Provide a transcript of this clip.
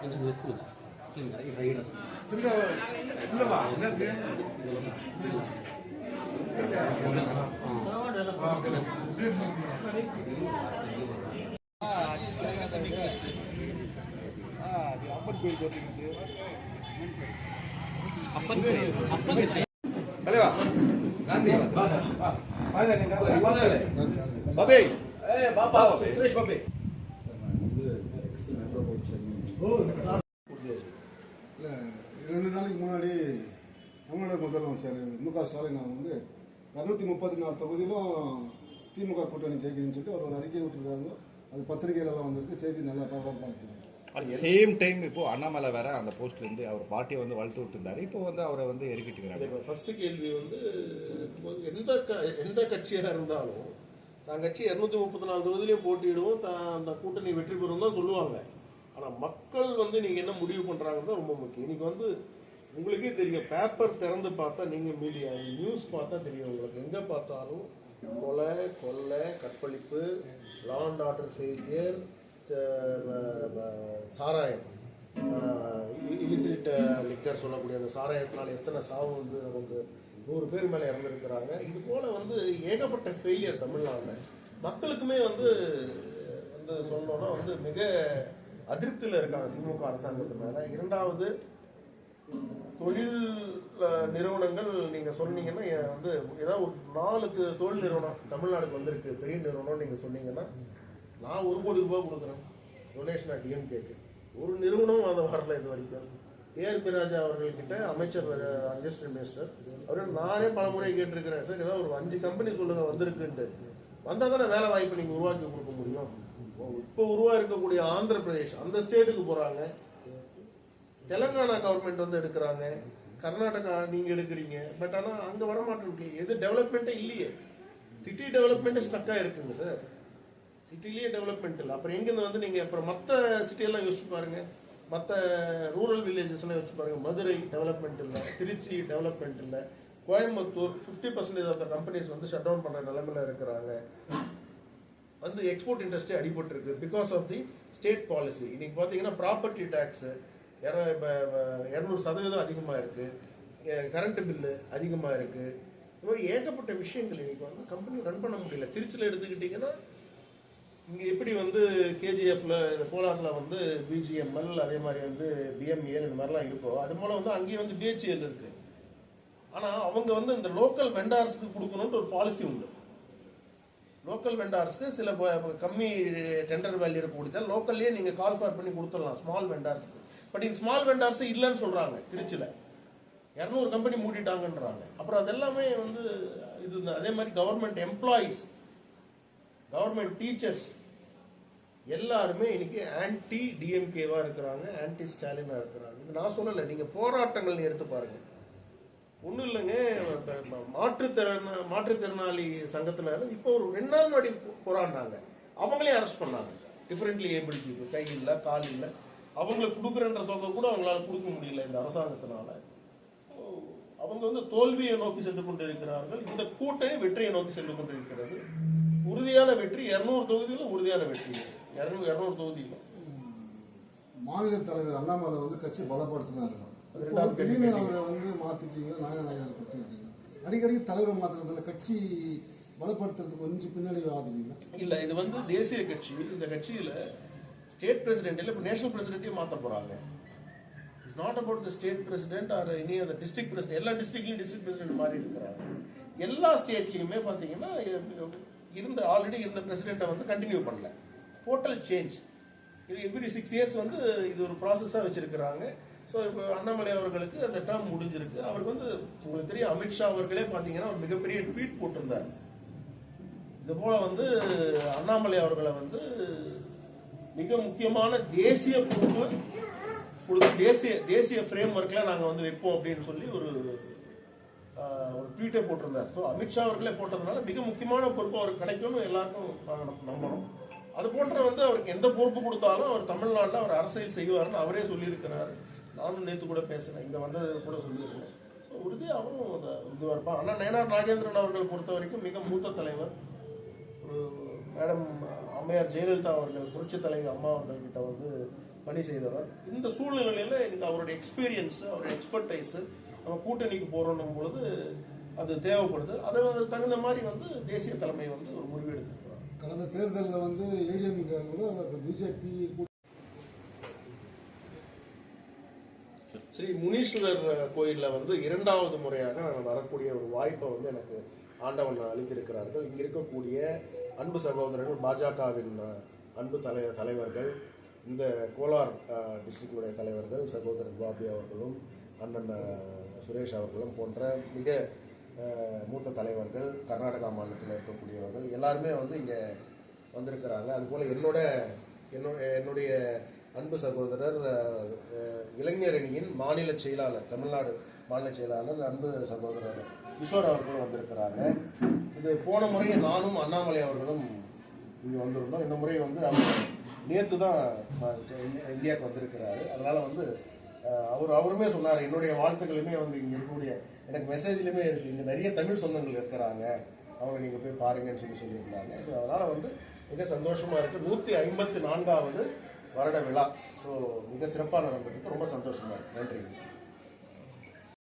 கொஞ்சம் ఎక్కువ రైడ్ சுரேஷ் பாபே இல்லை 2 நாளைக்கு முன்னாடி தமிழ்நாடு முதலமைச்சர் மு.க. ஸ்டாலின் அவங்க வந்து 234 தொகுதியிலும் திமுக கூட்டணி ஜெயிக்குதுன்னு சொல்லிட்டு ஒரு அறிக்கை விட்டுருக்காங்க. அது பத்திரிகையிலலாம் வந்திருக்கு. செய்தி நல்லா பரபரப்பாக. அட் சேம் டைம் இப்போ அண்ணாமலை வேற அந்த போஸ்ட்ல இருந்து அவர் பார்ட்டியை வந்து வளர்த்து விட்டுருந்தாரு. இப்போ வந்து அவரை வந்து இறக்கிட்டு ஃபர்ஸ்ட் கேள்வி வந்து எந்த கட்சியாக இருந்தாலும் தான் கட்சி 234 தொகுதியிலே போட்டியிடுவோம், அந்த கூட்டணி வெற்றி பெறும் தான் சொல்லுவாங்க. ஆனால் மக்கள் வந்து நீங்கள் என்ன முடிவு பண்ணுறாங்கிறது ரொம்ப முக்கியம். இன்னைக்கு வந்து உங்களுக்கே தெரியும், பேப்பர் திறந்து பார்த்தா, நீங்கள் மீடியா நியூஸ் பார்த்தா தெரியும் உங்களுக்கு, எங்கே பார்த்தாலும் கொலை, கற்பழிப்பு, லா அண்ட் ஆர்டர் ஃபெயிலியர், சாராயம், இலிசிட் லிக்கர் சொல்லக்கூடிய அந்த சாராயத்தினால எத்தனை சாவு வந்து நமக்கு 100 பேர் மேலே இறந்துருக்கிறாங்க. இது போல் வந்து ஏகப்பட்ட ஃபெயிலியர் தமிழ்நாட்டில். மக்களுக்குமே வந்து சொல்லணும்னா வந்து மிக அதிருப்தியில் இருக்காங்க திமுக அரசாங்கத்து மேலே. இரண்டாவது, தொழில் நிறுவனங்கள் நீங்கள் சொன்னீங்கன்னா வந்து ஏதாவது ஒரு 4 தொழில் நிறுவனம் தமிழ்நாடுக்கு வந்திருக்கு, பெரிய நிறுவனம் நீங்கள் சொன்னீங்கன்னா நான் 1 கோடி ரூபாய் கொடுக்குறேன் டொனேஷனாக டிஎம்கேக்கு. ஒரு நிறுவனம் அதை வரல இது வரைக்கும். ஏஆர்பி ராஜா அவர்கள்கிட்ட அமைச்சர் அட்மினிஸ்ட்ரேஷன் மினிஸ்டர் அவர்கள் நானே பல முறை கேட்டிருக்கிறேன், சார் ஏதாவது ஒரு 5 கம்பெனி சொல்லுங்க வந்திருக்குன்ட்டு. வந்தால் தானே வேலை வாய்ப்பு நீங்கள் உருவாக்கி கொடுக்க முடியும். இப்போ இருக்கக்கூடிய ஆந்திர பிரதேஷ் அந்த ஸ்டேட்டுக்கு போகிறாங்க, தெலங்கானா கவர்மெண்ட் வந்து எடுக்கிறாங்க, கர்நாடகா நீங்கள் எடுக்கிறீங்க. பட் ஆனால் அங்கே வரமாட்டேன், எது டெவலப்மெண்ட்டே இல்லையே. சிட்டி டெவலப்மெண்ட்டே ஸ்டக்காக இருக்குங்க சார். சிட்டிலேயே டெவலப்மெண்ட் இல்லை. அப்புறம் எங்கேருந்து வந்து நீங்கள் அப்புறம் மற்ற சிட்டியெல்லாம் யோசிச்சு பாருங்கள், மற்ற ரூரல் வில்லேஜஸ்லாம் யோசிச்சு பாருங்கள். மதுரை டெவலப்மெண்ட் இல்லை, திருச்சி டெவலப்மெண்ட் இல்லை, கோயம்புத்தூர் 50% ஆஃப் த கம்பெனிஸ் வந்து ஷட் டவுன் பண்ணுற நிலைமையில் இருக்கிறாங்க. வந்து எக்ஸ்போர்ட் இண்டஸ்ட்ரி அடிபட்டு இருக்கு because of the state policy. இன்னைக்கு பார்த்தீங்கன்னா ப்ராப்பர்ட்டி டேக்ஸ் 200% அதிகமாக இருக்கு, கரண்ட் பில்லு அதிகமாக இருக்கு. இந்த மாதிரி ஏகப்பட்ட விஷயங்கள் இன்னைக்கு வந்து கம்பெனி ரன் பண்ண முடியல. திருச்சியில் எடுத்துக்கிட்டிங்கன்னா இங்கே எப்படி வந்து கேஜிஎஃப்ல கோலாரில் வந்து பிஜிஎம்எல், அதே மாதிரி வந்து பிஎம்ஏஎல் இந்த மாதிரிலாம் இருக்கோ, அது போல் வந்து அங்கேயும் வந்து பிஹெச்எல் இருக்கு. ஆனால் அவங்க வந்து இந்த லோக்கல் வெண்டார்ஸ்க்கு கொடுக்கணும்னு ஒரு பாலிசி உண்டு. லோக்கல் வெண்டார்ஸ்க்கு சில கம்மி டெண்டர் வேல்யூ இருக்கக்கூடிய லோக்கல்லேயே நீங்கள் கால் ஃபார் பண்ணி கொடுத்துடலாம் ஸ்மால் வெண்டார்ஸ்க்கு. பட் இந்த ஸ்மால் வெண்டார்ஸ் இல்லைன்னு சொல்கிறாங்க. திருச்சியில் 200 கம்பெனி மூடிட்டாங்கன்றாங்க. அப்புறம் அதெல்லாமே வந்து இது. அதே மாதிரி கவர்மெண்ட் எம்ப்ளாயீஸ், கவர்மெண்ட் டீச்சர்ஸ் எல்லாருமே இன்னைக்கு ஆன்டி டிஎம்கேவா இருக்கிறாங்க, ஆன்டி ஸ்டாலினா இருக்கிறாங்க. இது நான் சொல்லலை, நீங்கள் போராட்டங்கள் எடுத்து பாருங்க. ஒன்றும் இல்லைங்க, மாற்றுத்திறனாளி சங்கத்தினர் இப்போ ஒரு 2 நாள் முன்னாடி போராடினாங்க, அவங்களே அரெஸ்ட் பண்ணாங்க. டிஃபரெண்ட்லி ஏபிள் பீப்புள், கை இல்லை கால் இல்லை, அவங்களுக்கு கொடுக்குறன்ற தொகை கூட அவங்களால கொடுக்க முடியல இந்த அரசாங்கத்தினால. அவங்க வந்து தோல்வியை நோக்கி சென்று கொண்டிருக்கிறார்கள். இந்த கூட்டணி வெற்றியை நோக்கி சென்று கொண்டிருக்கிறது. உறுதியான வெற்றி 200 தொகுதியிலும் உறுதியான வெற்றி. 200 தொகுதியிலும் மாநில தலைவர் அண்ணாமலை வந்து கட்சி பலப்படுத்தினார். திடீர்னு அவரை வந்து மாத்திட்டீங்க, நாயகர் கொடுத்துருக்கீங்க. அடிக்கடி தலைவரை மாத்திரத்தில் கட்சி பலப்படுத்துறதுக்கு கொஞ்சம் பின்னாடி ஆதரிங்க இல்லை. இது வந்து தேசிய கட்சி. இந்த கட்சியில் ஸ்டேட் பிரசிடென்ட் இல்லை, இப்போ நேஷனல் பிரசிடென்ட்டையும் மாற்ற போகிறாங்க. It's not about the state president or any அந்த டிஸ்ட்ரிக்ட் பிரசிடென்ட். எல்லா டிஸ்ட்ரிக்ட்லையும் டிஸ்ட்ரிக்ட் பிரசிடென்ட் மாறி இருக்கிறாங்க. எல்லா ஸ்டேட்லையுமே பார்த்தீங்கன்னா ஆல்ரெடி இருந்த பிரசிடென்ட்டை வந்து கண்டினியூ பண்ணல. Total change. இது எவ்ரி 6 இயர்ஸ் வந்து இது ஒரு ப்ராசஸாக வச்சிருக்கிறாங்க. ஸோ இப்போ அண்ணாமலை அவர்களுக்கு அந்த டேர்ம் முடிஞ்சிருக்கு. அவருக்கு வந்து உங்களுக்கு தெரியும், அமித்ஷா அவர்களே பார்த்தீங்கன்னா ஒரு மிகப்பெரிய ட்வீட் போட்டிருந்தார். இது போல வந்து அண்ணாமலை அவர்களை வந்து மிக முக்கியமான தேசிய பொறுப்பு கொடுத்து தேசிய ஃப்ரேம் ஒர்க்கில் நாங்கள் வந்து வைப்போம் அப்படின்னு சொல்லி ஒரு ட்வீட்டை போட்டிருந்தார். ஸோ அமித்ஷா அவர்களே போட்டதுனால மிக முக்கியமான பொறுப்பு அவருக்கு கிடைக்கும்னு எல்லாருக்கும் நாங்கள் நம்பணும். அது போன்ற வந்து அவருக்கு எந்த பொறுப்பு கொடுத்தாலும் அவர் தமிழ்நாட்டில் அவர் அரசியல் செய்வார்னு அவரே சொல்லியிருக்கிறாரு. நானும் நேற்று கூட பேசுகிறேன், இங்கே வந்தது கூட சொல்லியிருக்கிறேன். ஸோ உறுதியாக அவரும் இதுவாக இருப்பான். ஆனால் நயனார் நாகேந்திரன் அவர்கள் பொறுத்த வரைக்கும் மிக மூத்த தலைவர். ஒரு மேடம் அம்மையார் ஜெயலலிதா அவர்கள் புரட்சி தலைவர் அம்மா அவர்கள்கிட்ட வந்து பணி செய்தவர். இந்த சூழ்நிலையில் எனக்கு அவருடைய எக்ஸ்பீரியன்ஸு, அவருடைய எக்ஸ்பர்டைஸு நம்ம கூட்டணிக்கு போகிறோன்னும் பொழுது அது தேவைப்படுது. அதை தகுந்த மாதிரி வந்து தேசிய தலைமை வந்து ஒரு முடிவு எடுத்துருக்கிறாங்க. கடந்த தேர்தலில் வந்து ஏடிஎம்கே கூட பிஜேபி ஸ்ரீ முனீஸ்வரர் கோயிலில் வந்து 2வது முறையாக நான் வரக்கூடிய ஒரு வாய்ப்பை வந்து எனக்கு ஆண்டவன் அளித்திருக்கிறார்கள். இங்கே இருக்கக்கூடிய அன்பு சகோதரர்கள், பாஜகவின் அன்பு தலைவர்கள், இந்த கோலார் டிஸ்ட்ரிக்டுடைய தலைவர்கள் சகோதரர் பாபி அவர்களும் அண்ணன் சுரேஷ் அவர்களும் போன்ற மிக மூத்த தலைவர்கள், கர்நாடகா மாநிலத்தில் இருக்கக்கூடியவர்கள் எல்லாருமே வந்து இங்கே வந்திருக்கிறாங்க. அதுபோல் என்னுடைய அன்பு சகோதரர் இளைஞர் அணியின் மாநில செயலாளர், தமிழ்நாடு மாநில செயலாளர் அன்பு சகோதரர் கிஷோர் அவர்களும் வந்திருக்கிறாங்க. இது போன முறையே நானும் அண்ணாமலை அவர்களும் இங்கே வந்திருந்தோம். இந்த முறை வந்து அவர் நேற்று தான் இந்தியாவுக்கு வந்திருக்கிறாரு. அதனால் வந்து அவருமே சொன்னார், என்னுடைய வாழ்த்துக்களுமே வந்து இங்கே இருக்கக்கூடிய எனக்கு மெசேஜ்லையுமே இருக்குது, இங்கே நிறைய தமிழ் சொந்தங்கள் இருக்கிறாங்க, அவங்க நீங்கள் போய் பாருங்கன்னு சொல்லியிருந்தாங்க. ஸோ அதனால் வந்து மிக சந்தோஷமாக இருக்குது. 154வது வருட விழா. ஸோ மிக சிறப்பாக நடந்திருக்கு. ரொம்ப சந்தோஷமாக இருக்குது. நன்றி.